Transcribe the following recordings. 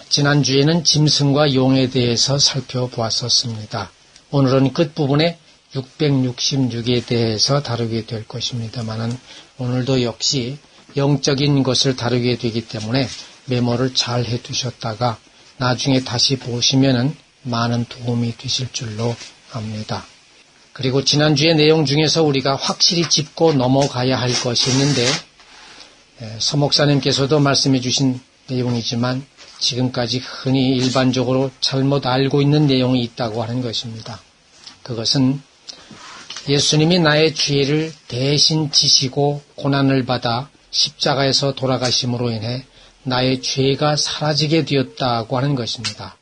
지난주에는 짐승과 용에 대해서 살펴보았었습니다. 오늘은 끝부분에 666에 대해서 다루게 될 것입니다만 오늘도 역시 영적인 것을 다루게 되기 때문에 메모를 잘 해두셨다가 나중에 다시 보시면은 많은 도움이 되실 줄로 압니다. 그리고 지난주의 내용 중에서 우리가 확실히 짚고 넘어가야 할 것이 있는데 서 목사님께서도 말씀해 주신 내용이지만 지금까지 흔히 일반적으로 잘못 알고 있는 내용이 있다고 하는 것입니다. 그것은 예수님이 나의 죄를 대신 지시고 고난을 받아 십자가에서 돌아가심으로 인해 나의 죄가 사라지게 되었다고 하는 것입니다.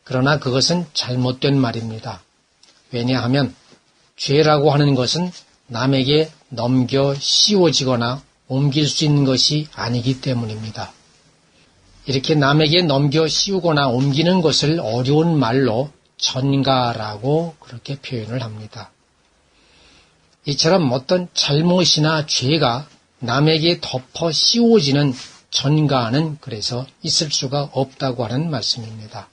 그러나 그것은 잘못된 말입니다. 왜냐하면 죄라고 하는 것은 남에게 넘겨 씌워지거나 옮길 수 있는 것이 아니기 때문입니다. 이렇게 남에게 넘겨 씌우거나 옮기는 것을 어려운 말로 전가라고 그렇게 표현을 합니다. 이처럼 어떤 잘못이나 죄가 남에게 덮어 씌워지는 전가는 그래서 있을 수가 없다고 하는 말씀입니다.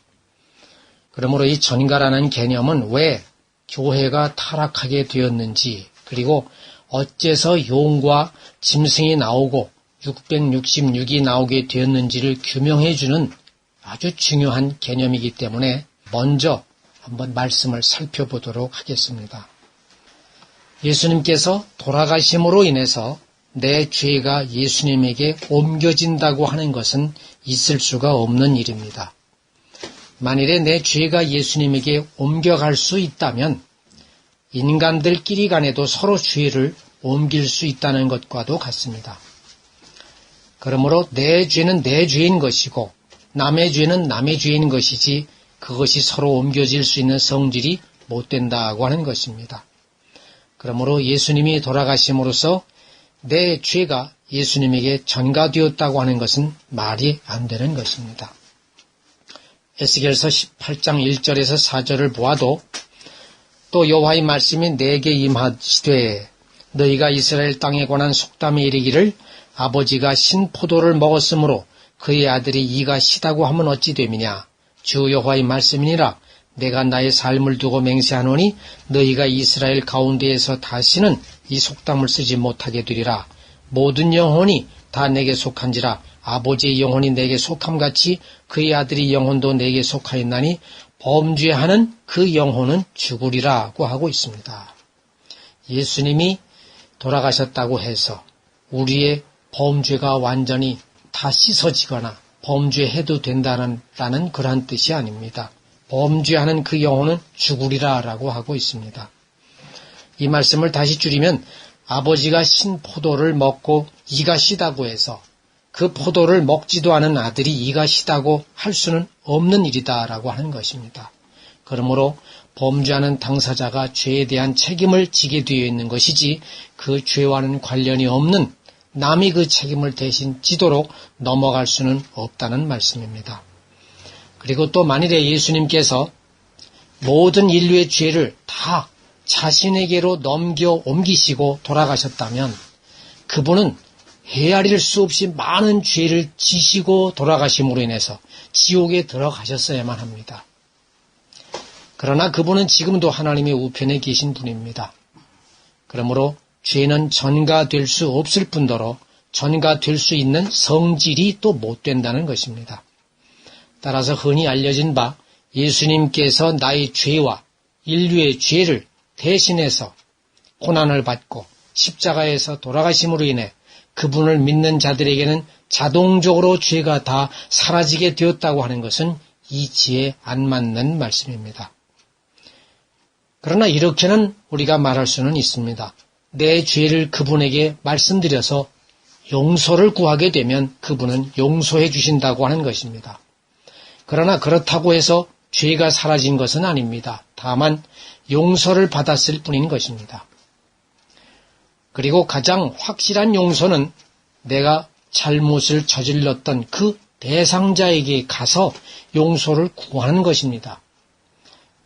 그러므로 이 전가라는 개념은 왜 교회가 타락하게 되었는지 그리고 어째서 용과 짐승이 나오고 666이 나오게 되었는지를 규명해 주는 아주 중요한 개념이기 때문에 먼저 한번 말씀을 살펴보도록 하겠습니다. 예수님께서 돌아가심으로 인해서 내 죄가 예수님에게 옮겨진다고 하는 것은 있을 수가 없는 일입니다. 만일에 내 죄가 예수님에게 옮겨갈 수 있다면 인간들끼리 간에도 서로 죄를 옮길 수 있다는 것과도 같습니다. 그러므로 내 죄는 내 죄인 것이고 남의 죄는 남의 죄인 것이지 그것이 서로 옮겨질 수 있는 성질이 못 된다고 하는 것입니다. 그러므로 예수님이 돌아가심으로써 내 죄가 예수님에게 전가되었다고 하는 것은 말이 안 되는 것입니다. 에스겔서 18장 1절에서 4절을 보아도 또 여호와의 말씀이 내게 임하시되 너희가 이스라엘 땅에 관한 속담에 이르기를 아버지가 신포도를 먹었으므로 그의 아들이 이가 시다고 하면 어찌 됨이냐. 주 여호와의 말씀이니라. 내가 나의 삶을 두고 맹세하노니 너희가 이스라엘 가운데에서 다시는 이 속담을 쓰지 못하게 되리라. 모든 영혼이 다 내게 속한지라. 아버지의 영혼이 내게 속함같이 그의 아들의 영혼도 내게 속하였나니 범죄하는 그 영혼은 죽으리라고 하고 있습니다. 예수님이 돌아가셨다고 해서 우리의 범죄가 완전히 다 씻어지거나 범죄해도 된다는 그러한 뜻이 아닙니다. 범죄하는 그 영혼은 죽으리라라고 하고 있습니다. 이 말씀을 다시 줄이면 아버지가 신 포도를 먹고 이가 시다고 해서 그 포도를 먹지도 않은 아들이 이가 시다고 할 수는 없는 일이다라고 하는 것입니다. 그러므로 범죄하는 당사자가 죄에 대한 책임을 지게 되어 있는 것이지 그 죄와는 관련이 없는 남이 그 책임을 대신 지도록 넘어갈 수는 없다는 말씀입니다. 그리고 또 만일에 예수님께서 모든 인류의 죄를 다 자신에게로 넘겨 옮기시고 돌아가셨다면 그분은 헤아릴 수 없이 많은 죄를 지시고 돌아가심으로 인해서 지옥에 들어가셨어야만 합니다. 그러나 그분은 지금도 하나님의 우편에 계신 분입니다. 그러므로 죄는 전가될 수 없을 뿐더러 전가될 수 있는 성질이 또 못 된다는 것입니다. 따라서 흔히 알려진 바 예수님께서 나의 죄와 인류의 죄를 대신해서 고난을 받고 십자가에서 돌아가심으로 인해 그분을 믿는 자들에게는 자동적으로 죄가 다 사라지게 되었다고 하는 것은 이치에 안 맞는 말씀입니다. 그러나 이렇게는 우리가 말할 수는 있습니다. 내 죄를 그분에게 말씀드려서 용서를 구하게 되면 그분은 용서해 주신다고 하는 것입니다. 그러나 그렇다고 해서 죄가 사라진 것은 아닙니다. 다만 용서를 받았을 뿐인 것입니다. 그리고 가장 확실한 용서는 내가 잘못을 저질렀던 그 대상자에게 가서 용서를 구하는 것입니다.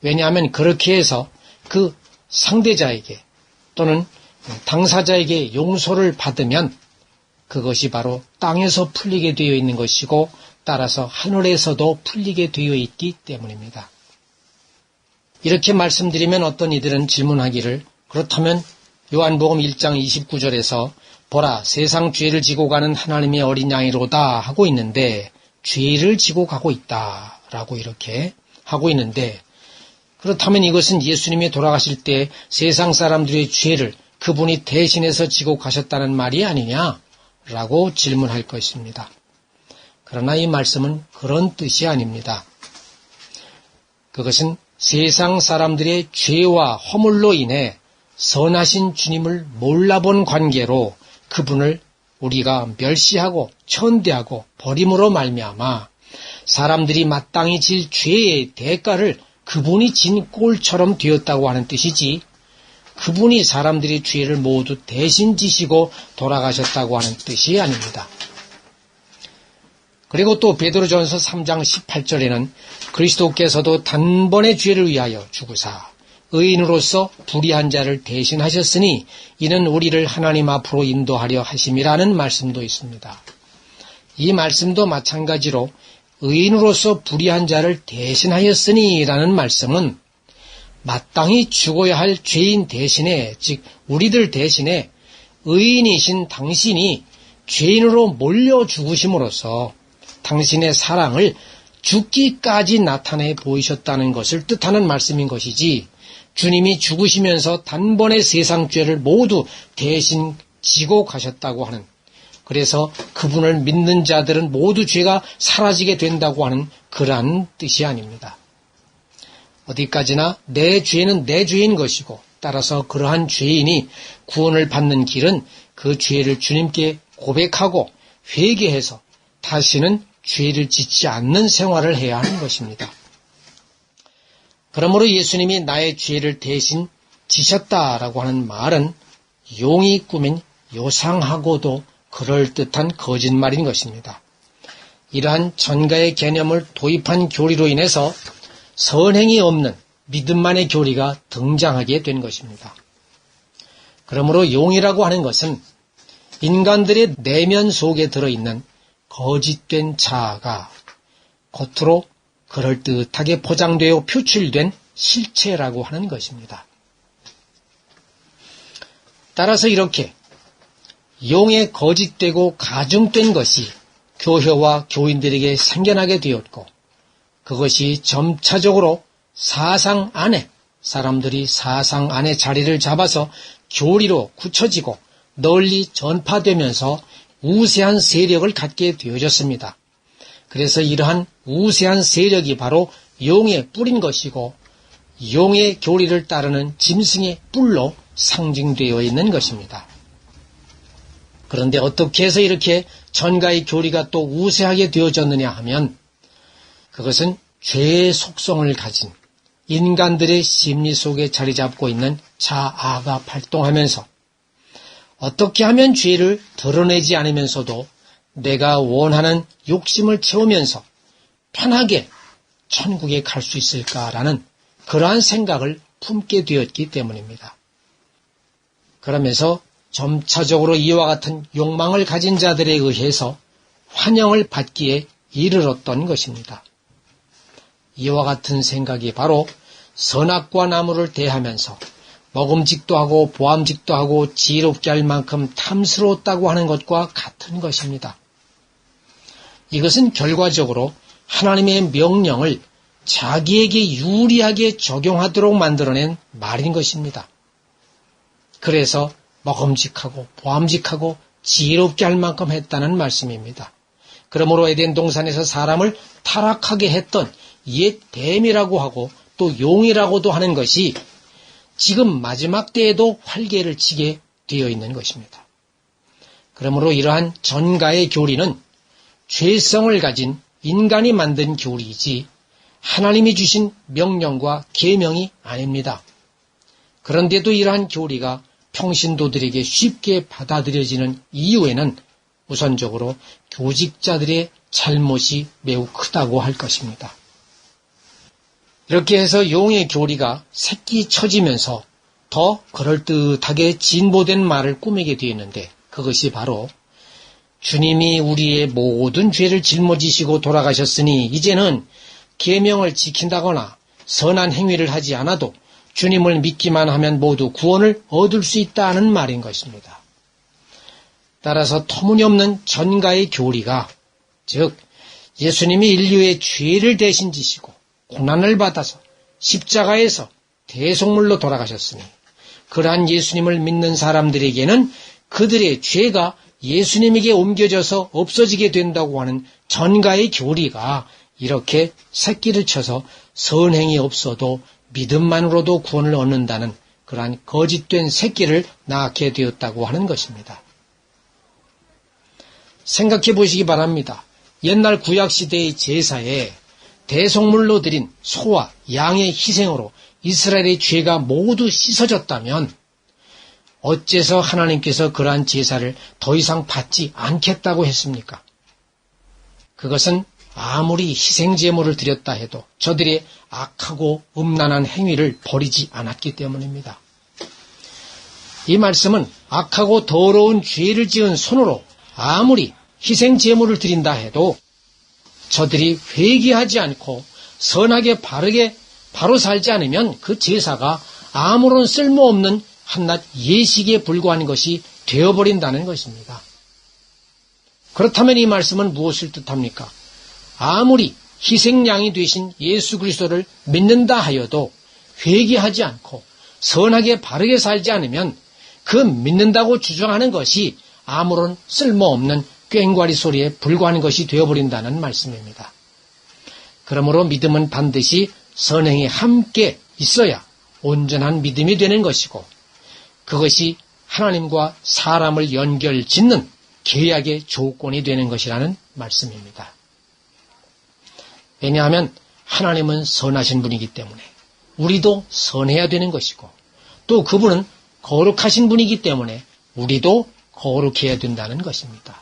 왜냐하면 그렇게 해서 그 상대자에게 또는 당사자에게 용서를 받으면 그것이 바로 땅에서 풀리게 되어 있는 것이고 따라서 하늘에서도 풀리게 되어 있기 때문입니다. 이렇게 말씀드리면 어떤 이들은 질문하기를, 그렇다면 요한복음 1장 29절에서 보라 세상 죄를 지고 가는 하나님의 어린 양이로다 하고 있는데, 죄를 지고 가고 있다 라고 이렇게 하고 있는데, 그렇다면 이것은 예수님이 돌아가실 때 세상 사람들의 죄를 그분이 대신해서 지고 가셨다는 말이 아니냐라고 질문할 것입니다. 그러나 이 말씀은 그런 뜻이 아닙니다. 그것은 세상 사람들의 죄와 허물로 인해 선하신 주님을 몰라본 관계로 그분을 우리가 멸시하고 천대하고 버림으로 말미암아 사람들이 마땅히 질 죄의 대가를 그분이 진 꼴처럼 되었다고 하는 뜻이지, 그분이 사람들의 죄를 모두 대신 지시고 돌아가셨다고 하는 뜻이 아닙니다. 그리고 또 베드로전서 3장 18절에는 그리스도께서도 단번에 죄를 위하여 죽으사 의인으로서 불의한 자를 대신하셨으니 이는 우리를 하나님 앞으로 인도하려 하심이라는 말씀도 있습니다. 이 말씀도 마찬가지로 의인으로서 불의한 자를 대신하였으니 라는 말씀은 마땅히 죽어야 할 죄인 대신에, 즉 우리들 대신에 의인이신 당신이 죄인으로 몰려 죽으심으로써 당신의 사랑을 죽기까지 나타내 보이셨다는 것을 뜻하는 말씀인 것이지, 주님이 죽으시면서 단번에 세상 죄를 모두 대신 지고 가셨다고 하는, 그래서 그분을 믿는 자들은 모두 죄가 사라지게 된다고 하는 그러한 뜻이 아닙니다. 어디까지나 내 죄는 내 죄인 것이고, 따라서 그러한 죄인이 구원을 받는 길은 그 죄를 주님께 고백하고 회개해서 다시는 죄를 짓지 않는 생활을 해야 하는 것입니다. 그러므로 예수님이 나의 죄를 대신 지셨다라고 하는 말은 용이 꾸민 요상하고도 그럴듯한 거짓말인 것입니다. 이러한 전가의 개념을 도입한 교리로 인해서 선행이 없는 믿음만의 교리가 등장하게 된 것입니다. 그러므로 용이라고 하는 것은 인간들의 내면 속에 들어있는 거짓된 자아가 겉으로 그럴듯하게 포장되어 표출된 실체라고 하는 것입니다. 따라서 이렇게 용의 거짓되고 가중된 것이 교회와 교인들에게 생겨나게 되었고, 그것이 점차적으로 사상 안에, 사람들이 사상 안에 자리를 잡아서 교리로 굳혀지고 널리 전파되면서 우세한 세력을 갖게 되어졌습니다. 그래서 이러한 우세한 세력이 바로 용의 뿔인 것이고, 용의 교리를 따르는 짐승의 뿔로 상징되어 있는 것입니다. 그런데 어떻게 해서 이렇게 전가의 교리가 또 우세하게 되어졌느냐 하면, 그것은 죄의 속성을 가진 인간들의 심리 속에 자리 잡고 있는 자아가 발동하면서 어떻게 하면 죄를 드러내지 않으면서도 내가 원하는 욕심을 채우면서 편하게 천국에 갈 수 있을까라는 그러한 생각을 품게 되었기 때문입니다. 그러면서 점차적으로 이와 같은 욕망을 가진 자들에 의해서 환영을 받기에 이르렀던 것입니다. 이와 같은 생각이 바로 선악과 나무를 대하면서 먹음직도 하고 보암직도 하고 지혜롭게 할 만큼 탐스러웠다고 하는 것과 같은 것입니다. 이것은 결과적으로 하나님의 명령을 자기에게 유리하게 적용하도록 만들어낸 말인 것입니다. 그래서 먹음직하고 보암직하고 지혜롭게 할 만큼 했다는 말씀입니다. 그러므로 에덴 동산에서 사람을 타락하게 했던 옛 뱀이라고 하고 또 용이라고도 하는 것이 지금 마지막 때에도 활개를 치게 되어 있는 것입니다. 그러므로 이러한 전가의 교리는 죄성을 가진 인간이 만든 교리이지 하나님이 주신 명령과 계명이 아닙니다. 그런데도 이러한 교리가 평신도들에게 쉽게 받아들여지는 이유에는 우선적으로 교직자들의 잘못이 매우 크다고 할 것입니다. 이렇게 해서 용의 교리가 새끼 쳐지면서 더 그럴듯하게 진보된 말을 꾸미게 되었는데, 그것이 바로 주님이 우리의 모든 죄를 짊어지시고 돌아가셨으니 이제는 계명을 지킨다거나 선한 행위를 하지 않아도 주님을 믿기만 하면 모두 구원을 얻을 수 있다는 말인 것입니다. 따라서 터무니없는 전가의 교리가, 즉 예수님이 인류의 죄를 대신 지시고 고난을 받아서 십자가에서 대속물로 돌아가셨으니 그러한 예수님을 믿는 사람들에게는 그들의 죄가 예수님에게 옮겨져서 없어지게 된다고 하는 전가의 교리가 이렇게 새끼를 쳐서 선행이 없어도 믿음만으로도 구원을 얻는다는 그러한 거짓된 새끼를 낳게 되었다고 하는 것입니다. 생각해 보시기 바랍니다. 옛날 구약시대의 제사에 대속물로 드린 소와 양의 희생으로 이스라엘의 죄가 모두 씻어졌다면 어째서 하나님께서 그러한 제사를 더 이상 받지 않겠다고 했습니까? 그것은 아무리 희생제물을 드렸다 해도 저들의 악하고 음란한 행위를 버리지 않았기 때문입니다. 이 말씀은 악하고 더러운 죄를 지은 손으로 아무리 희생제물을 드린다 해도 저들이 회개하지 않고 선하게 바르게 바로 살지 않으면 그 제사가 아무런 쓸모없는 한낱 예식에 불과한 것이 되어버린다는 것입니다. 그렇다면 이 말씀은 무엇을 뜻합니까? 아무리 희생양이 되신 예수 그리스도를 믿는다 하여도 회개하지 않고 선하게 바르게 살지 않으면 그 믿는다고 주장하는 것이 아무런 쓸모없는 꽹과리 소리에 불과한 것이 되어버린다는 말씀입니다. 그러므로 믿음은 반드시 선행이 함께 있어야 온전한 믿음이 되는 것이고 그것이 하나님과 사람을 연결짓는 계약의 조건이 되는 것이라는 말씀입니다. 왜냐하면 하나님은 선하신 분이기 때문에 우리도 선해야 되는 것이고 또 그분은 거룩하신 분이기 때문에 우리도 거룩해야 된다는 것입니다.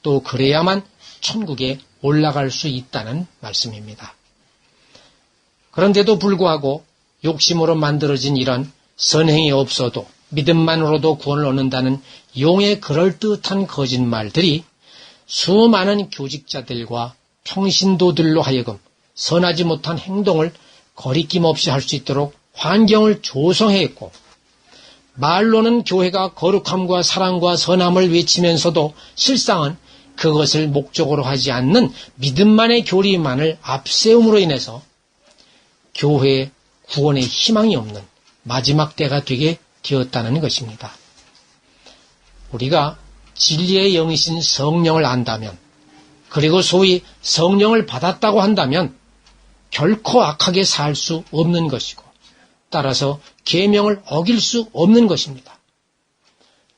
또 그래야만 천국에 올라갈 수 있다는 말씀입니다. 그런데도 불구하고 욕심으로 만들어진 이런 선행이 없어도 믿음만으로도 구원을 얻는다는 용의 그럴듯한 거짓말들이 수많은 교직자들과 평신도들로 하여금 선하지 못한 행동을 거리낌 없이 할 수 있도록 환경을 조성했고 말로는 교회가 거룩함과 사랑과 선함을 외치면서도 실상은 그것을 목적으로 하지 않는 믿음만의 교리만을 앞세움으로 인해서 교회의 구원의 희망이 없는 마지막 때가 되게 되었다는 것입니다. 우리가 진리의 영이신 성령을 안다면 그리고 소위 성령을 받았다고 한다면 결코 악하게 살 수 없는 것이고 따라서 계명을 어길 수 없는 것입니다.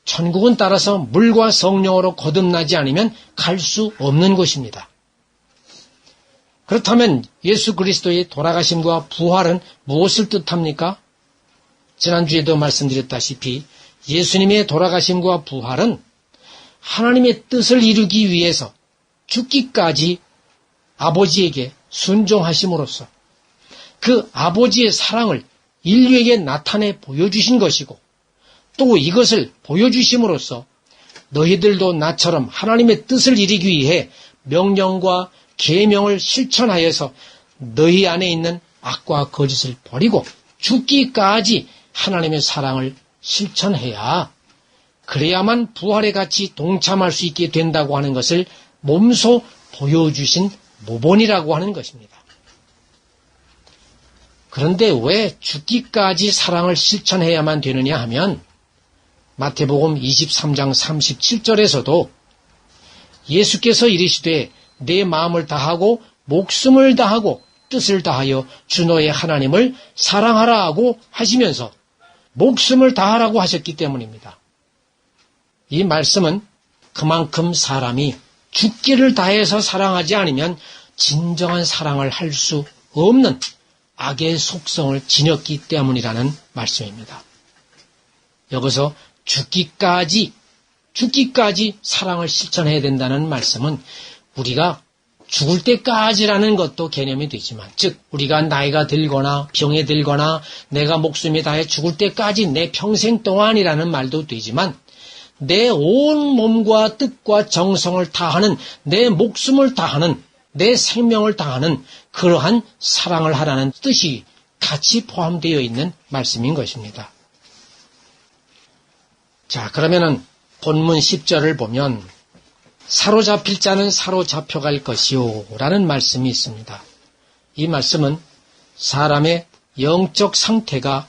천국은 따라서 물과 성령으로 거듭나지 않으면 갈 수 없는 곳입니다. 그렇다면 예수 그리스도의 돌아가심과 부활은 무엇을 뜻합니까? 지난주에도 말씀드렸다시피 예수님의 돌아가심과 부활은 하나님의 뜻을 이루기 위해서 죽기까지 아버지에게 순종하심으로써 그 아버지의 사랑을 인류에게 나타내 보여주신 것이고 또 이것을 보여주심으로써 너희들도 나처럼 하나님의 뜻을 이루기 위해 명령과 계명을 실천하여서 너희 안에 있는 악과 거짓을 버리고 죽기까지 하나님의 사랑을 실천해야 그래야만 부활에 같이 동참할 수 있게 된다고 하는 것을 몸소 보여주신 모본이라고 하는 것입니다. 그런데 왜 죽기까지 사랑을 실천해야만 되느냐 하면 마태복음 23장 37절에서도 예수께서 이르시되 내 마음을 다하고 목숨을 다하고 뜻을 다하여 주 너의 하나님을 사랑하라 하고 하시면서 목숨을 다하라고 하셨기 때문입니다. 이 말씀은 그만큼 사람이 죽기를 다해서 사랑하지 않으면 진정한 사랑을 할 수 없는 악의 속성을 지녔기 때문이라는 말씀입니다. 여기서 죽기까지 사랑을 실천해야 된다는 말씀은 우리가 죽을 때까지라는 것도 개념이 되지만, 즉 우리가 나이가 들거나 병에 들거나 내가 목숨이 다해 죽을 때까지 내 평생 동안이라는 말도 되지만 내 온 몸과 뜻과 정성을 다하는, 내 목숨을 다하는, 내 생명을 다하는 그러한 사랑을 하라는 뜻이 같이 포함되어 있는 말씀인 것입니다. 자, 그러면은 본문 10절을 보면 사로잡힐 자는 사로잡혀갈 것이요 라는 말씀이 있습니다. 이 말씀은 사람의 영적 상태가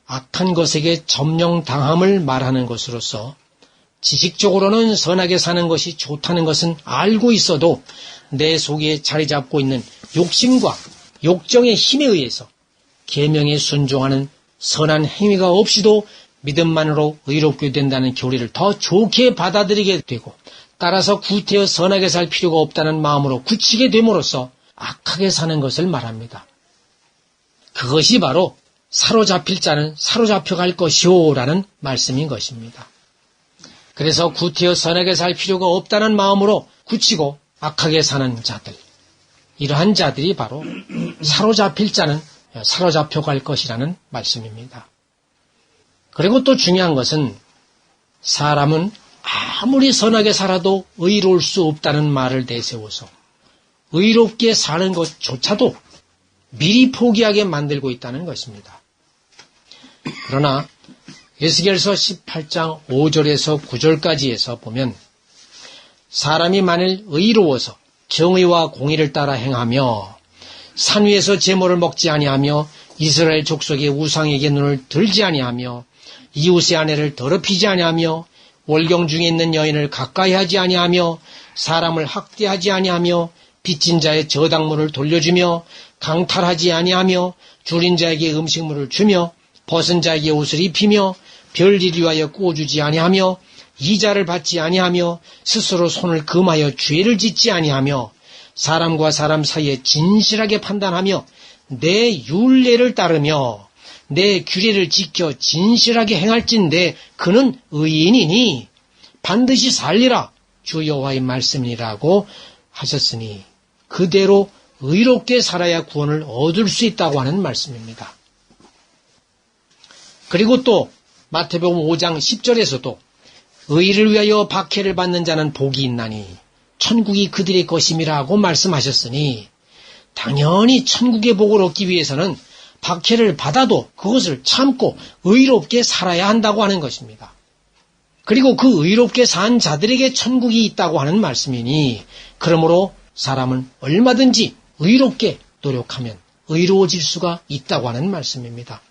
악한 것에게 점령당함을 말하는 것으로서 지식적으로는 선하게 사는 것이 좋다는 것은 알고 있어도 내 속에 자리 잡고 있는 욕심과 욕정의 힘에 의해서 계명에 순종하는 선한 행위가 없이도 믿음만으로 의롭게 된다는 교리를 더 좋게 받아들이게 되고 따라서 구태여 선하게 살 필요가 없다는 마음으로 굳히게 됨으로써 악하게 사는 것을 말합니다. 그것이 바로 사로잡힐 자는 사로잡혀갈 것이오 라는 말씀인 것입니다. 그래서 구태여 선하게 살 필요가 없다는 마음으로 굳히고 악하게 사는 자들, 이러한 자들이 바로 사로잡힐 자는 사로잡혀갈 것이라는 말씀입니다. 그리고 또 중요한 것은 사람은 아무리 선하게 살아도 의로울 수 없다는 말을 내세워서 의롭게 사는 것조차도 미리 포기하게 만들고 있다는 것입니다. 그러나 에스겔서 18장 5절에서 9절까지에서 보면 사람이 만일 의로워서 정의와 공의를 따라 행하며 산 위에서 제물을 먹지 아니하며 이스라엘 족속의 우상에게 눈을 들지 아니하며 이웃의 아내를 더럽히지 아니하며 월경 중에 있는 여인을 가까이 하지 아니하며 사람을 학대하지 아니하며 빚진 자의 저당물을 돌려주며 강탈하지 아니하며 줄인 자에게 음식물을 주며 벗은 자에게 옷을 입히며 별일을 위하여 꾸어주지 아니하며 이자를 받지 아니하며 스스로 손을 금하여 죄를 짓지 아니하며 사람과 사람 사이에 진실하게 판단하며 내 율례를 따르며 내 규례를 지켜 진실하게 행할진대 그는 의인이니 반드시 살리라 주 여호와의 말씀이라고 하셨으니 그대로 의롭게 살아야 구원을 얻을 수 있다고 하는 말씀입니다. 그리고 또 마태복음 5장 10절에서도 의를 위하여 박해를 받는 자는 복이 있나니 천국이 그들의 것임이라고 말씀하셨으니 당연히 천국의 복을 얻기 위해서는 박해를 받아도 그것을 참고 의롭게 살아야 한다고 하는 것입니다. 그리고 그 의롭게 산 자들에게 천국이 있다고 하는 말씀이니 그러므로 사람은 얼마든지 의롭게 노력하면 의로워질 수가 있다고 하는 말씀입니다.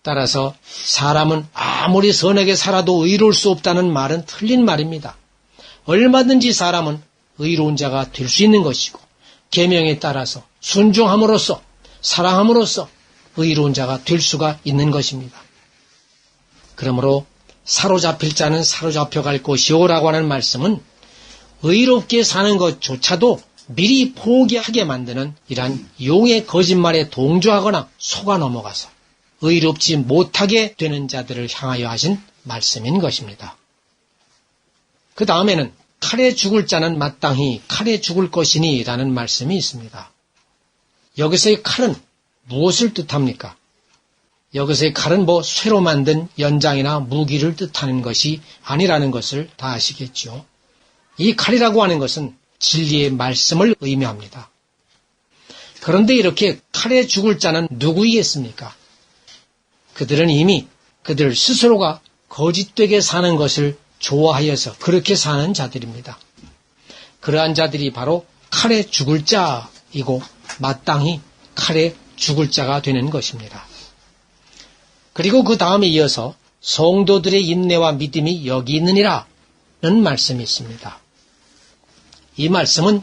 따라서 사람은 아무리 선하게 살아도 의로울 수 없다는 말은 틀린 말입니다. 얼마든지 사람은 의로운 자가 될 수 있는 것이고 계명에 따라서 순종함으로써 사랑함으로써 의로운 자가 될 수가 있는 것입니다. 그러므로 사로잡힐 자는 사로잡혀갈 것이오 라고 하는 말씀은 의롭게 사는 것조차도 미리 포기하게 만드는 이러한 용의 거짓말에 동조하거나 속아 넘어가서 의롭지 못하게 되는 자들을 향하여 하신 말씀인 것입니다. 그 다음에는 칼에 죽을 자는 마땅히 칼에 죽을 것이니 라는 말씀이 있습니다. 여기서의 칼은 무엇을 뜻합니까? 여기서의 칼은 쇠로 만든 연장이나 무기를 뜻하는 것이 아니라는 것을 다 아시겠죠. 이 칼이라고 하는 것은 진리의 말씀을 의미합니다. 그런데 이렇게 칼에 죽을 자는 누구이겠습니까? 그들은 이미 그들 스스로가 거짓되게 사는 것을 좋아하여서 그렇게 사는 자들입니다. 그러한 자들이 바로 칼에 죽을 자이고 마땅히 칼에 죽을 자가 되는 것입니다. 그리고 그 다음에 이어서 성도들의 인내와 믿음이 여기 있느니라 는 말씀이 있습니다. 이 말씀은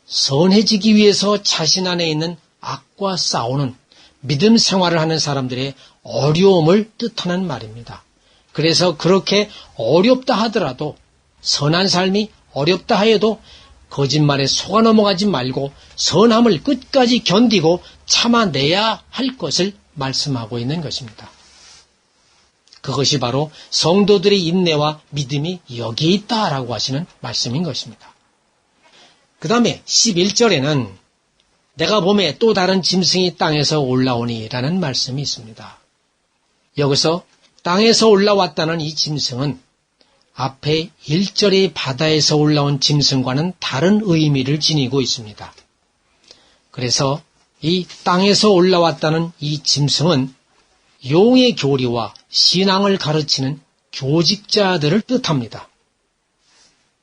선해지기 위해서 자신 안에 있는 악과 싸우는 믿음 생활을 하는 사람들의 어려움을 뜻하는 말입니다. 그래서 그렇게 어렵다 하더라도 선한 삶이 어렵다 하여도 거짓말에 속아 넘어가지 말고 선함을 끝까지 견디고 참아내야 할 것을 말씀하고 있는 것입니다. 그것이 바로 성도들의 인내와 믿음이 여기에 있다라고 하시는 말씀인 것입니다. 그 다음에 11절에는 내가 보매 또 다른 짐승이 땅에서 올라오니 라는 말씀이 있습니다. 여기서 땅에서 올라왔다는 이 짐승은 앞에 1절의 바다에서 올라온 짐승과는 다른 의미를 지니고 있습니다. 그래서 이 땅에서 올라왔다는 이 짐승은 용의 교리와 신앙을 가르치는 교직자들을 뜻합니다.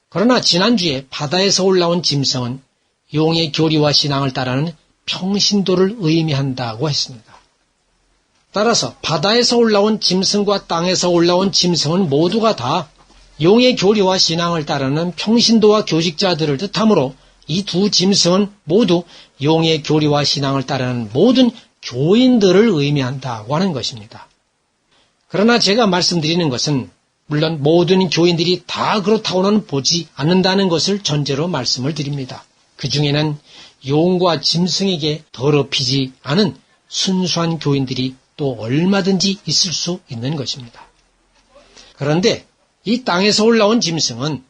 그러나 지난주에 바다에서 올라온 짐승은 용의 교리와 신앙을 따르는 평신도를 의미한다고 했습니다. 따라서 바다에서 올라온 짐승과 땅에서 올라온 짐승은 모두가 다 용의 교리와 신앙을 따르는 평신도와 교직자들을 뜻하므로 이 두 짐승은 모두 용의 교리와 신앙을 따르는 모든 교인들을 의미한다고 하는 것입니다. 그러나 제가 말씀드리는 것은 물론 모든 교인들이 다 그렇다고는 보지 않는다는 것을 전제로 말씀을 드립니다. 그 중에는 용과 짐승에게 더럽히지 않은 순수한 교인들이 또 얼마든지 있을 수 있는 것입니다. 그런데 이 땅에서 올라온 짐승은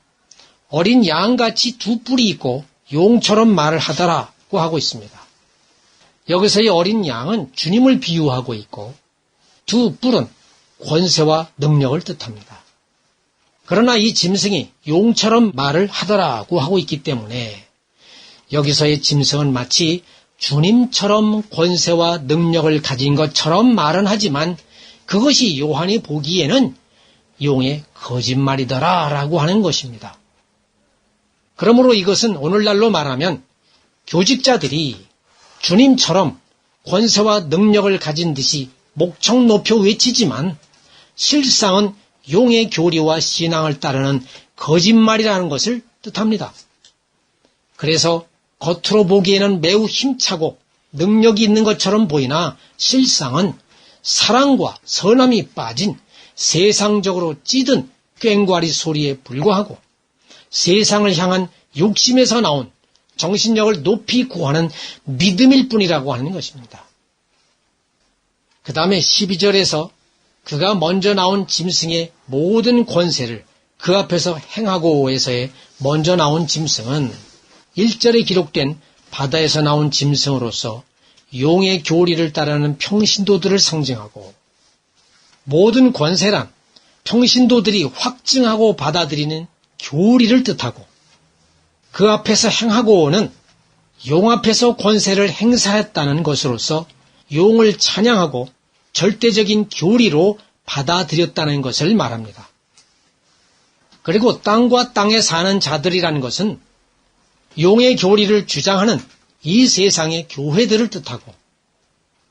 어린 양같이 두 뿔이 있고 용처럼 말을 하더라고 하고 있습니다. 여기서의 어린 양은 주님을 비유하고 있고 두 뿔은 권세와 능력을 뜻합니다. 그러나 이 짐승이 용처럼 말을 하더라고 하고 있기 때문에 여기서의 짐승은 마치 주님처럼 권세와 능력을 가진 것처럼 말은 하지만 그것이 요한이 보기에는 용의 거짓말이더라라고 하는 것입니다. 그러므로 이것은 오늘날로 말하면 교직자들이 주님처럼 권세와 능력을 가진 듯이 목청 높여 외치지만 실상은 용의 교리와 신앙을 따르는 거짓말이라는 것을 뜻합니다. 그래서 겉으로 보기에는 매우 힘차고 능력이 있는 것처럼 보이나 실상은 사랑과 선함이 빠진 세상적으로 찌든 꽹과리 소리에 불과하고 세상을 향한 욕심에서 나온 정신력을 높이 구하는 믿음일 뿐이라고 하는 것입니다. 그 다음에 12절에서 그가 먼저 나온 짐승의 모든 권세를 그 앞에서 행하고에서의 먼저 나온 짐승은 1절에 기록된 바다에서 나온 짐승으로서 용의 교리를 따르는 평신도들을 상징하고 모든 권세란 평신도들이 확증하고 받아들이는 교리를 뜻하고 그 앞에서 행하고는 용 앞에서 권세를 행사했다는 것으로서 용을 찬양하고 절대적인 교리로 받아들였다는 것을 말합니다. 그리고 땅과 땅에 사는 자들이라는 것은 용의 교리를 주장하는 이 세상의 교회들을 뜻하고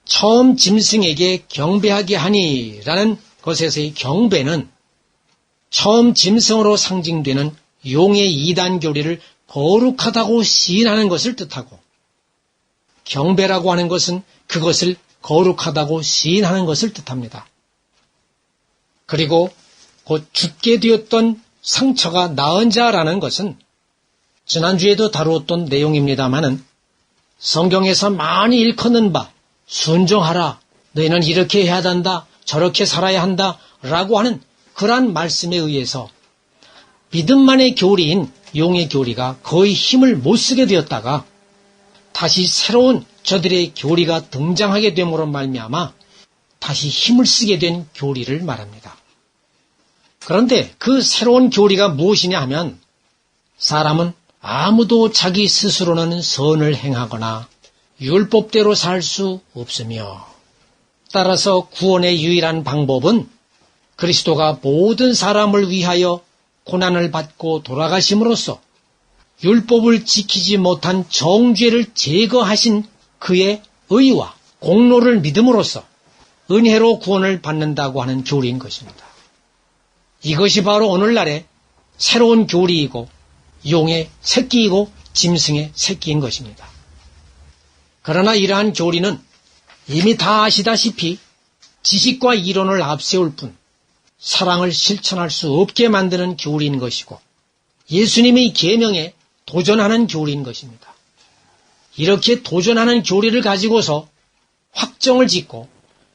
처음 짐승에게 경배하게 하니라는 것에서의 경배는 처음 짐승으로 상징되는 용의 이단 교리를 거룩하다고 시인하는 것을 뜻하고 경배라고 하는 것은 그것을 거룩하다고 시인하는 것을 뜻합니다. 그리고 곧 죽게 되었던 상처가 나은 자라는 것은 지난주에도 다루었던 내용입니다마는 성경에서 많이 일컫는 바 순종하라, 너희는 이렇게 해야 한다, 저렇게 살아야 한다 라고 하는 그러한 말씀에 의해서 믿음만의 교리인 용의 교리가 거의 힘을 못 쓰게 되었다가 다시 새로운 저들의 교리가 등장하게 됨으로 말미암아 다시 힘을 쓰게 된 교리를 말합니다. 그런데 그 새로운 교리가 무엇이냐 하면 사람은 아무도 자기 스스로는 선을 행하거나 율법대로 살 수 없으며 따라서 구원의 유일한 방법은 그리스도가 모든 사람을 위하여 고난을 받고 돌아가심으로써 율법을 지키지 못한 정죄를 제거하신 그의 의와 공로를 믿음으로써 은혜로 구원을 받는다고 하는 교리인 것입니다. 이것이 바로 오늘날의 새로운 교리이고 용의 새끼이고 짐승의 새끼인 것입니다. 그러나 이러한 교리는 이미 다 아시다시피 지식과 이론을 앞세울 뿐 사랑을 실천할 수 없게 만드는 교리인 것이고 예수님의 계명에 도전하는 교리인 것입니다. 이렇게 도전하는 교리를 가지고서 확정을 짓고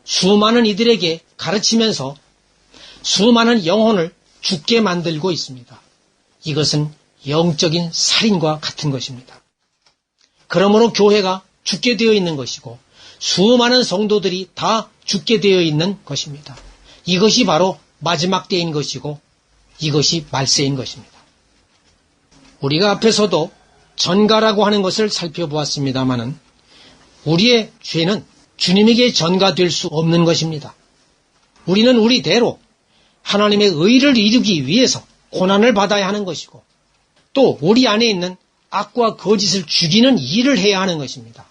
수많은 이들에게 가르치면서 수많은 영혼을 죽게 만들고 있습니다. 이것은 영적인 살인과 같은 것입니다. 그러므로 교회가 죽게 되어 있는 것이고 수많은 성도들이 다 죽게 되어 있는 것입니다. 이것이 바로 마지막 때인 것이고 이것이 말세인 것입니다. 우리가 앞에서도 전가라고 하는 것을 살펴보았습니다마는 우리의 죄는 주님에게 전가될 수 없는 것입니다. 우리는 우리대로 하나님의 의를 이루기 위해서 고난을 받아야 하는 것이고 또 우리 안에 있는 악과 거짓을 죽이는 일을 해야 하는 것입니다.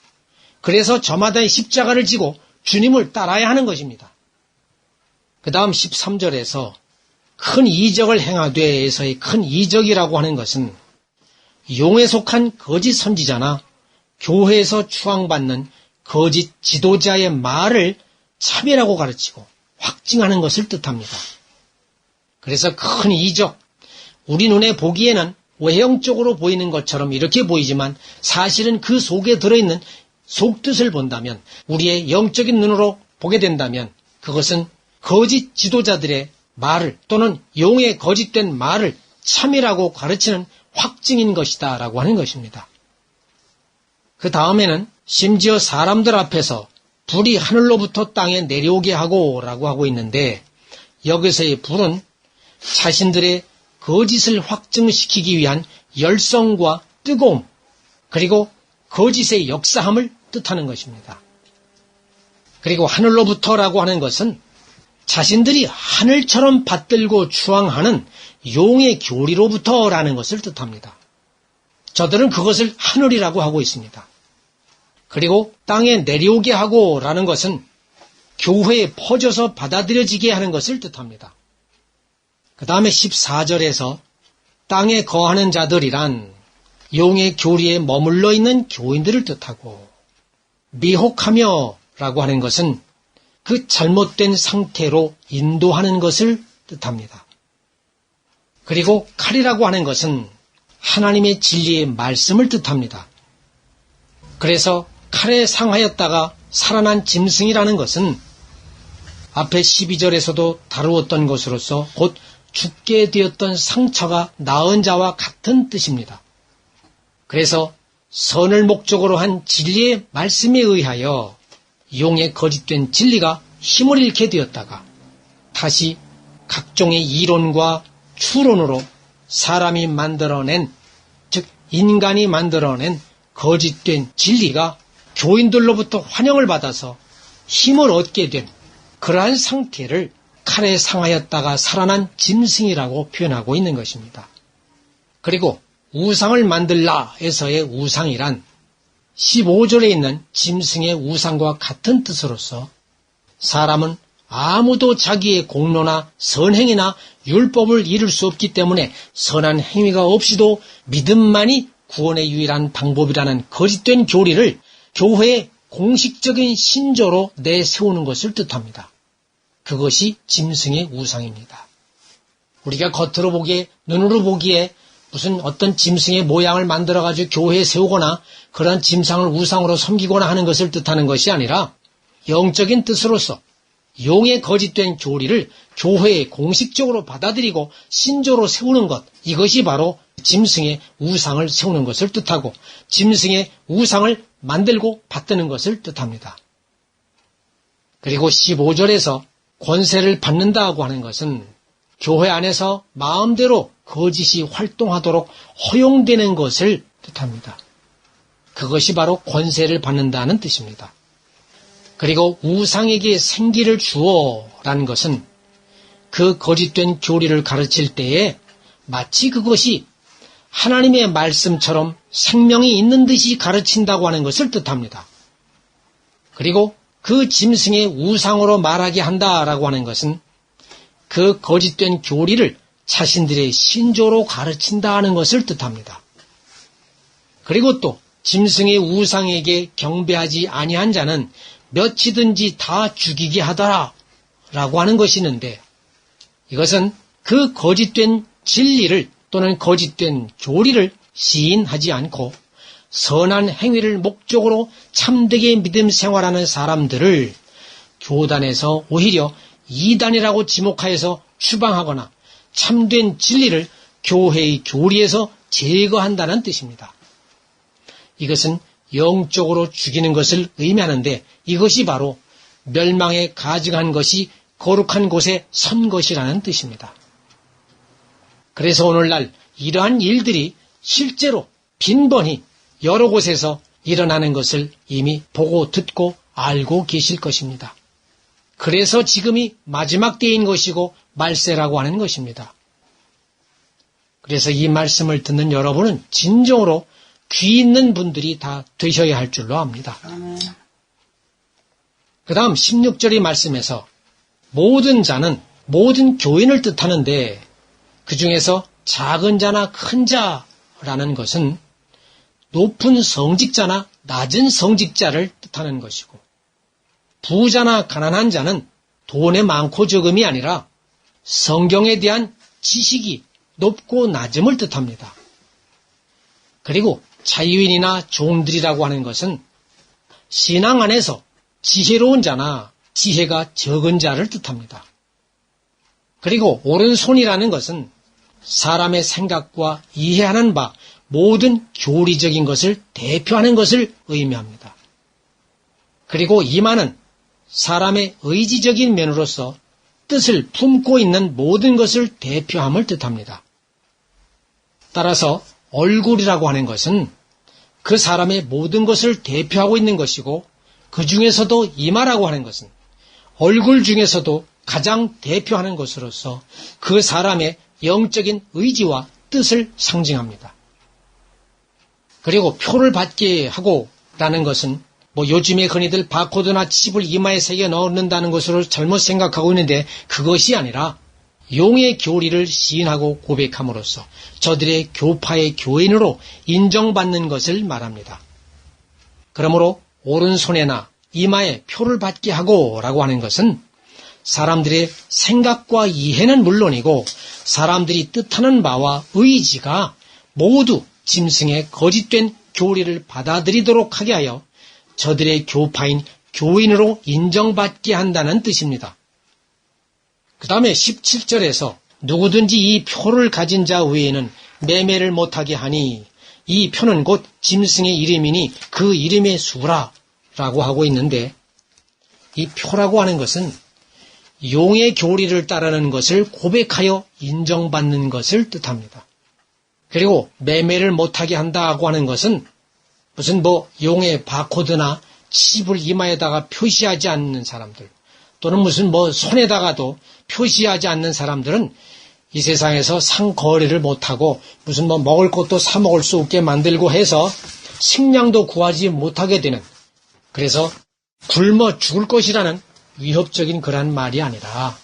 그래서 저마다의 십자가를 지고 주님을 따라야 하는 것입니다. 그 다음 13절에서 큰 이적을 행하되에서의 큰 이적이라고 하는 것은 용에 속한 거짓 선지자나 교회에서 추앙받는 거짓 지도자의 말을 참이라고 가르치고 확증하는 것을 뜻합니다. 그래서 큰 이적, 우리 눈에 보기에는 외형적으로 보이는 것처럼 이렇게 보이지만 사실은 그 속에 들어있는 속뜻을 본다면 우리의 영적인 눈으로 보게 된다면 그것은 거짓 지도자들의 말을 또는 용의 거짓된 말을 참이라고 가르치는 확증인 것이다 라고 하는 것입니다. 그 다음에는 심지어 사람들 앞에서 불이 하늘로부터 땅에 내려오게 하고 라고 하고 있는데 여기서의 불은 자신들의 거짓을 확증시키기 위한 열성과 뜨거움 그리고 거짓의 역사함을 뜻하는 것입니다. 그리고 하늘로부터라고 하는 것은 자신들이 하늘처럼 받들고 추앙하는 용의 교리로부터라는 것을 뜻합니다. 저들은 그것을 하늘이라고 하고 있습니다. 그리고 땅에 내려오게 하고 라는 것은 교회에 퍼져서 받아들여지게 하는 것을 뜻합니다. 그 다음에 14절에서 땅에 거하는 자들이란 용의 교리에 머물러 있는 교인들을 뜻하고 미혹하며 라고 하는 것은 그 잘못된 상태로 인도하는 것을 뜻합니다. 그리고 칼이라고 하는 것은 하나님의 진리의 말씀을 뜻합니다. 그래서 칼에 상하였다가 살아난 짐승이라는 것은 앞에 12절에서도 다루었던 것으로서 곧 죽게 되었던 상처가 나은 자와 같은 뜻입니다. 그래서 선을 목적으로 한 진리의 말씀에 의하여 용의 거짓된 진리가 힘을 잃게 되었다가 다시 각종의 이론과 추론으로 사람이 만들어낸, 즉 인간이 만들어낸 거짓된 진리가 교인들로부터 환영을 받아서 힘을 얻게 된 그러한 상태를 칼에 상하였다가 살아난 짐승이라고 표현하고 있는 것입니다. 그리고 우상을 만들라에서의 우상이란 15절에 있는 짐승의 우상과 같은 뜻으로서 사람은 아무도 자기의 공로나 선행이나 율법을 이룰 수 없기 때문에 선한 행위가 없이도 믿음만이 구원의 유일한 방법이라는 거짓된 교리를 교회의 공식적인 신조로 내세우는 것을 뜻합니다. 그것이 짐승의 우상입니다. 우리가 겉으로 보기에, 눈으로 보기에 무슨 어떤 짐승의 모양을 만들어가지고 교회에 세우거나 그런 짐승을 우상으로 섬기거나 하는 것을 뜻하는 것이 아니라 영적인 뜻으로서 용의 거짓된 교리를 교회에 공식적으로 받아들이고 신조로 세우는 것, 이것이 바로 짐승의 우상을 세우는 것을 뜻하고 짐승의 우상을 만들고 받드는 것을 뜻합니다. 그리고 15절에서 권세를 받는다고 하는 것은 교회 안에서 마음대로 거짓이 활동하도록 허용되는 것을 뜻합니다. 그것이 바로 권세를 받는다는 뜻입니다. 그리고 우상에게 생기를 주어라는 것은 그 거짓된 교리를 가르칠 때에 마치 그것이 하나님의 말씀처럼 생명이 있는 듯이 가르친다고 하는 것을 뜻합니다. 그리고 그 짐승의 우상으로 말하게 한다라고 하는 것은 그 거짓된 교리를 자신들의 신조로 가르친다는 것을 뜻합니다. 그리고 또 짐승의 우상에게 경배하지 아니한 자는 몇이든지 다 죽이게 하더라 라고 하는 것이 있는데 이것은 그 거짓된 진리를 또는 거짓된 교리를 시인하지 않고 선한 행위를 목적으로 참되게 믿음 생활하는 사람들을 교단에서 오히려 이단이라고 지목하여서 추방하거나 참된 진리를 교회의 교리에서 제거한다는 뜻입니다. 이것은 영적으로 죽이는 것을 의미하는데 이것이 바로 멸망에 가증한 것이 거룩한 곳에 선 것이라는 뜻입니다. 그래서 오늘날 이러한 일들이 실제로 빈번히 여러 곳에서 일어나는 것을 이미 보고 듣고 알고 계실 것입니다. 그래서 지금이 마지막 때인 것이고 말세라고 하는 것입니다. 그래서 이 말씀을 듣는 여러분은 진정으로 귀 있는 분들이 다 되셔야 할 줄로 압니다. 그 다음 16절의 말씀에서 모든 자는 모든 교인을 뜻하는데 그 중에서 작은 자나 큰 자라는 것은 높은 성직자나 낮은 성직자를 뜻하는 것이고 부자나 가난한 자는 돈의 많고 적음이 아니라 성경에 대한 지식이 높고 낮음을 뜻합니다. 그리고 자유인이나 종들이라고 하는 것은 신앙 안에서 지혜로운 자나 지혜가 적은 자를 뜻합니다. 그리고 오른손이라는 것은 사람의 생각과 이해하는 바 모든 교리적인 것을 대표하는 것을 의미합니다. 그리고 이마는 사람의 의지적인 면으로서 뜻을 품고 있는 모든 것을 대표함을 뜻합니다. 따라서 얼굴이라고 하는 것은 그 사람의 모든 것을 대표하고 있는 것이고 그 중에서도 이마라고 하는 것은 얼굴 중에서도 가장 대표하는 것으로서 그 사람의 영적인 의지와 뜻을 상징합니다. 그리고 표를 받게 하고라는 것은 요즘에 흔히들 바코드나 칩을 이마에 새겨 넣는다는 것으로 잘못 생각하고 있는데 그것이 아니라 용의 교리를 시인하고 고백함으로써 저들의 교파의 교인으로 인정받는 것을 말합니다. 그러므로 오른손에나 이마에 표를 받게 하고라고 하는 것은 사람들의 생각과 이해는 물론이고 사람들이 뜻하는 바와 의지가 모두 짐승의 거짓된 교리를 받아들이도록 하게 하여 저들의 교파인 교인으로 인정받게 한다는 뜻입니다. 그 다음에 17절에서 누구든지 이 표를 가진 자 외에는 매매를 못하게 하니 이 표는 곧 짐승의 이름이니 그 이름의 수라 라고 하고 있는데 이 표라고 하는 것은 용의 교리를 따르는 것을 고백하여 인정받는 것을 뜻합니다. 그리고 매매를 못하게 한다고 하는 것은 무슨 용의 바코드나 칩을 이마에다가 표시하지 않는 사람들 또는 무슨 손에다가도 표시하지 않는 사람들은 이 세상에서 상거래를 못하고 무슨 먹을 것도 사 먹을 수 없게 만들고 해서 식량도 구하지 못하게 되는 그래서 굶어 죽을 것이라는 위협적인 그런 말이 아니라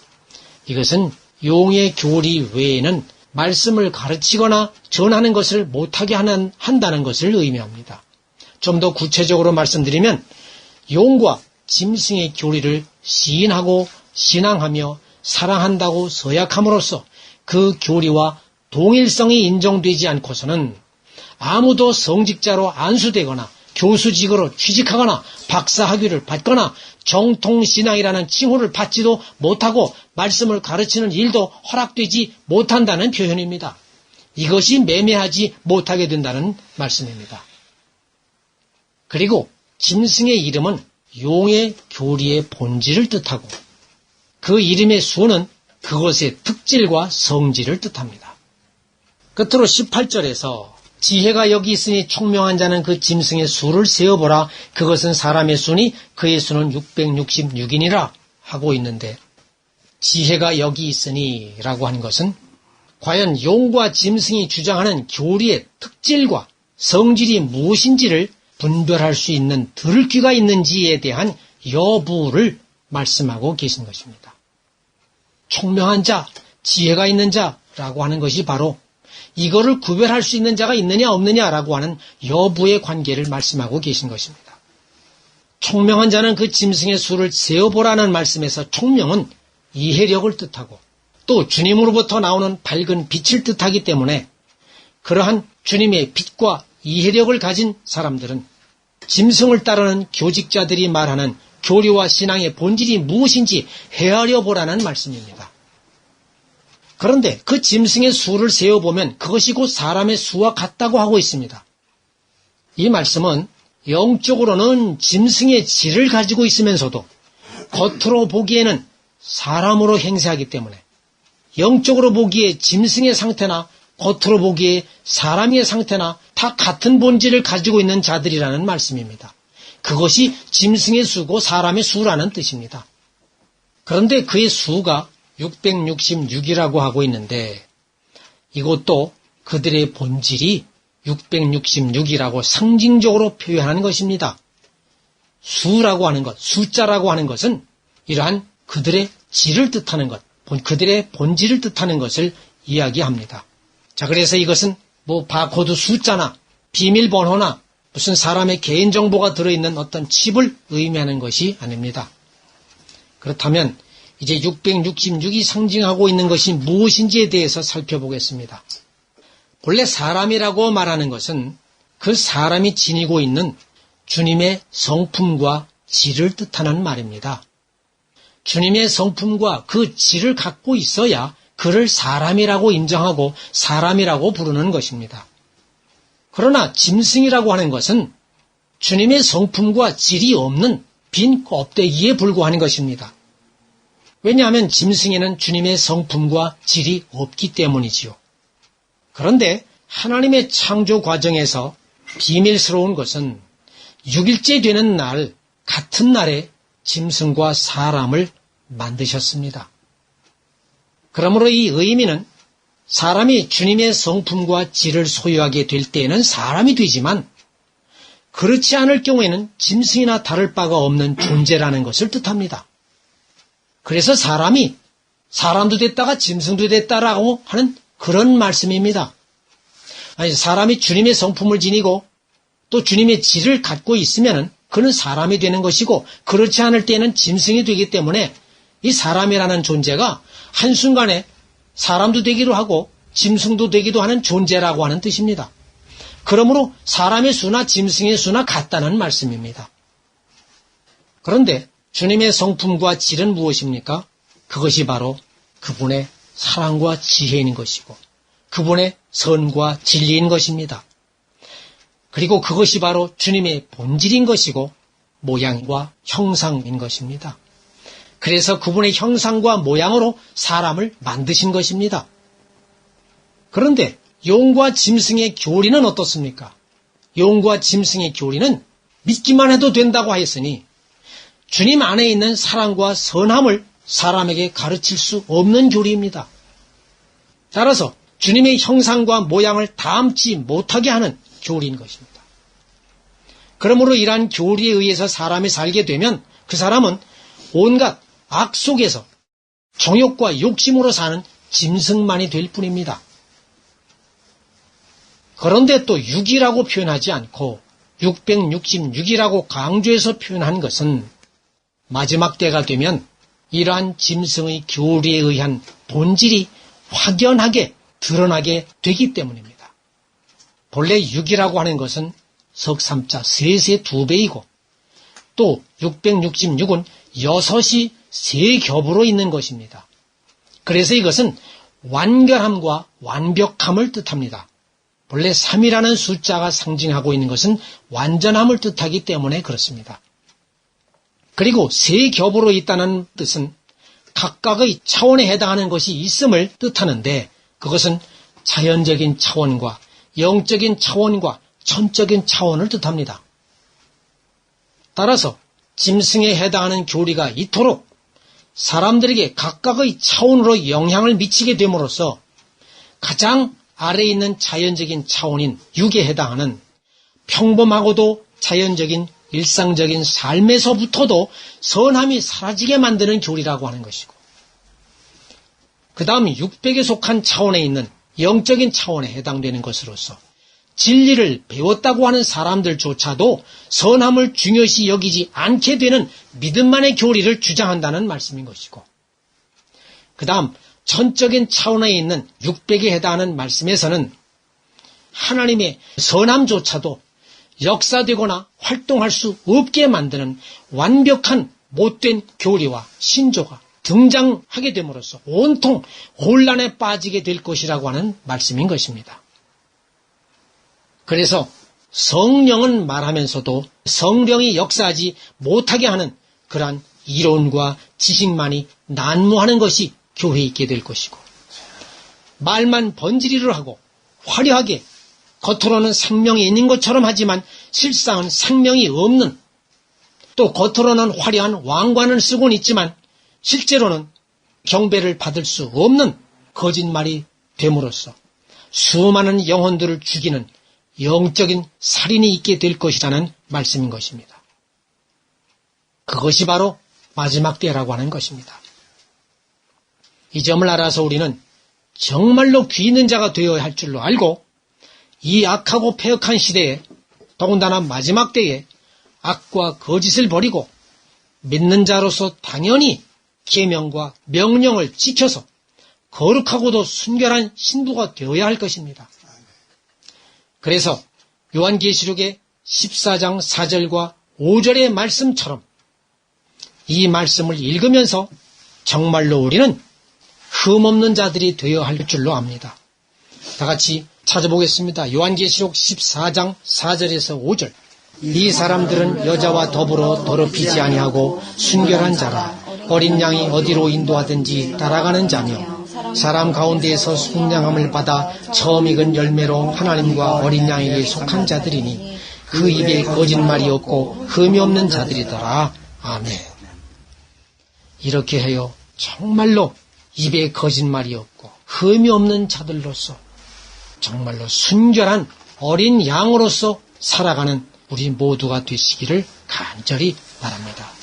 이것은 용의 교리 외에는 말씀을 가르치거나 전하는 것을 못하게 한다는 것을 의미합니다. 좀 더 구체적으로 말씀드리면 용과 짐승의 교리를 시인하고 신앙하며 사랑한다고 서약함으로써 그 교리와 동일성이 인정되지 않고서는 아무도 성직자로 안수되거나 교수직으로 취직하거나 박사학위를 받거나 정통신앙이라는 칭호를 받지도 못하고 말씀을 가르치는 일도 허락되지 못한다는 표현입니다. 이것이 매매하지 못하게 된다는 말씀입니다. 그리고 짐승의 이름은 용의 교리의 본질을 뜻하고 그 이름의 수는 그것의 특질과 성질을 뜻합니다. 끝으로 18절에서 지혜가 여기 있으니 총명한 자는 그 짐승의 수를 세어보라. 그것은 사람의 수니 그의 수는 666이니라 하고 있는데 지혜가 여기 있으니 라고 한 것은 과연 용과 짐승이 주장하는 교리의 특질과 성질이 무엇인지를 분별할 수 있는 들을 귀가 있는지에 대한 여부를 말씀하고 계신 것입니다. 총명한 자, 지혜가 있는 자라고 하는 것이 바로 이거를 구별할 수 있는 자가 있느냐 없느냐라고 하는 여부의 관계를 말씀하고 계신 것입니다. 총명한 자는 그 짐승의 수를 세어보라는 말씀에서 총명은 이해력을 뜻하고 또 주님으로부터 나오는 밝은 빛을 뜻하기 때문에 그러한 주님의 빛과 이해력을 가진 사람들은 짐승을 따르는 교직자들이 말하는 교리와 신앙의 본질이 무엇인지 헤아려 보라는 말씀입니다. 그런데 그 짐승의 수를 세어보면 그것이 곧 사람의 수와 같다고 하고 있습니다. 이 말씀은 영적으로는 짐승의 질을 가지고 있으면서도 겉으로 보기에는 사람으로 행세하기 때문에 영적으로 보기에 짐승의 상태나 겉으로 보기에 사람의 상태나 다 같은 본질을 가지고 있는 자들이라는 말씀입니다. 그것이 짐승의 수고 사람의 수라는 뜻입니다. 그런데 그의 수가 666이라고 하고 있는데 이것도 그들의 본질이 666이라고 상징적으로 표현하는 것입니다. 수라고 하는 것, 숫자라고 하는 것은 이러한 그들의 질을 뜻하는 것, 그들의 본질을 뜻하는 것을 이야기합니다. 자, 그래서 이것은 바코드 숫자나 비밀번호나 무슨 사람의 개인정보가 들어있는 어떤 칩을 의미하는 것이 아닙니다. 그렇다면 이제 666이 상징하고 있는 것이 무엇인지에 대해서 살펴보겠습니다. 본래 사람이라고 말하는 것은 그 사람이 지니고 있는 주님의 성품과 질을 뜻하는 말입니다. 주님의 성품과 그 질을 갖고 있어야 그를 사람이라고 인정하고 사람이라고 부르는 것입니다. 그러나 짐승이라고 하는 것은 주님의 성품과 질이 없는 빈 껍데기에 불과한 것입니다. 왜냐하면 짐승에는 주님의 성품과 질이 없기 때문이지요. 그런데 하나님의 창조 과정에서 비밀스러운 것은 6일째 되는 날, 같은 날에 짐승과 사람을 만드셨습니다. 그러므로 이 의미는 사람이 주님의 성품과 질을 소유하게 될 때에는 사람이 되지만 그렇지 않을 경우에는 짐승이나 다를 바가 없는 존재라는 것을 뜻합니다. 그래서 사람이 사람도 됐다가 짐승도 됐다라고 하는 그런 말씀입니다. 아니, 사람이 주님의 성품을 지니고 또 주님의 질을 갖고 있으면 그는 사람이 되는 것이고 그렇지 않을 때는 짐승이 되기 때문에 이 사람이라는 존재가 한순간에 사람도 되기도 하고 짐승도 되기도 하는 존재라고 하는 뜻입니다. 그러므로 사람의 수나 짐승의 수나 같다는 말씀입니다. 그런데 주님의 성품과 질은 무엇입니까? 그것이 바로 그분의 사랑과 지혜인 것이고 그분의 선과 진리인 것입니다. 그리고 그것이 바로 주님의 본질인 것이고 모양과 형상인 것입니다. 그래서 그분의 형상과 모양으로 사람을 만드신 것입니다. 그런데 용과 짐승의 교리는 어떻습니까? 용과 짐승의 교리는 믿기만 해도 된다고 하였으니 주님 안에 있는 사랑과 선함을 사람에게 가르칠 수 없는 교리입니다. 따라서 주님의 형상과 모양을 닮지 못하게 하는 교리인 것입니다. 그러므로 이러한 교리에 의해서 사람이 살게 되면 그 사람은 온갖 악 속에서 정욕과 욕심으로 사는 짐승만이 될 뿐입니다. 그런데 또 6이라고 표현하지 않고 666이라고 강조해서 표현한 것은 마지막 때가 되면 이러한 짐승의 교리에 의한 본질이 확연하게 드러나게 되기 때문입니다. 본래 6이라고 하는 것은 석삼자 셋의 2배이고 또 666은 6이 3겹으로 있는 것입니다. 그래서 이것은 완결함과 완벽함을 뜻합니다. 본래 3이라는 숫자가 상징하고 있는 것은 완전함을 뜻하기 때문에 그렇습니다. 그리고 3겹으로 있다는 뜻은 각각의 차원에 해당하는 것이 있음을 뜻하는데 그것은 자연적인 차원과 영적인 차원과 천적인 차원을 뜻합니다. 따라서 짐승에 해당하는 교리가 이토록 사람들에게 각각의 차원으로 영향을 미치게 됨으로써 가장 아래에 있는 자연적인 차원인 6에 해당하는 평범하고도 자연적인 일상적인 삶에서부터도 선함이 사라지게 만드는 교리라고 하는 것이고 그 다음 600에 속한 차원에 있는 영적인 차원에 해당되는 것으로서 진리를 배웠다고 하는 사람들조차도 선함을 중요시 여기지 않게 되는 믿음만의 교리를 주장한다는 말씀인 것이고 그 다음 천적인 차원에 있는 600에 해당하는 말씀에서는 하나님의 선함조차도 역사되거나 활동할 수 없게 만드는 완벽한 못된 교리와 신조가 등장하게 됨으로써 온통 혼란에 빠지게 될 것이라고 하는 말씀인 것입니다. 그래서 성령은 말하면서도 성령이 역사하지 못하게 하는 그러한 이론과 지식만이 난무하는 것이 교회에 있게 될 것이고 말만 번지르르 하고 화려하게 겉으로는 생명이 있는 것처럼 하지만 실상은 생명이 없는, 또 겉으로는 화려한 왕관을 쓰고는 있지만 실제로는 경배를 받을 수 없는 거짓말이 됨으로써 수많은 영혼들을 죽이는 영적인 살인이 있게 될 것이라는 말씀인 것입니다. 그것이 바로 마지막 때라고 하는 것입니다. 이 점을 알아서 우리는 정말로 귀 있는 자가 되어야 할 줄로 알고, 이 악하고 패역한 시대에, 더군다나 마지막 때에 악과 거짓을 버리고 믿는 자로서 당연히 계명과 명령을 지켜서 거룩하고도 순결한 신부가 되어야 할 것입니다. 그래서 요한계시록의 14장 4절과 5절의 말씀처럼 이 말씀을 읽으면서 정말로 우리는 흠없는 자들이 되어야 할 줄로 압니다. 다 같이 찾아보겠습니다. 요한계시록 14장 4절에서 5절. 이 사람들은 여자와 더불어 더럽히지 아니하고 순결한 자라. 어린 양이 어디로 인도하든지 따라가는 자며 사람 가운데에서 순양함을 받아 처음 익은 열매로 하나님과 어린 양에게 속한 자들이니 그 입에 거짓말이 없고 흠이 없는 자들이더라. 아멘. 이렇게 해요. 정말로 입에 거짓말이 없고 흠이 없는 자들로서 정말로 순결한 어린 양으로서 살아가는 우리 모두가 되시기를 간절히 바랍니다.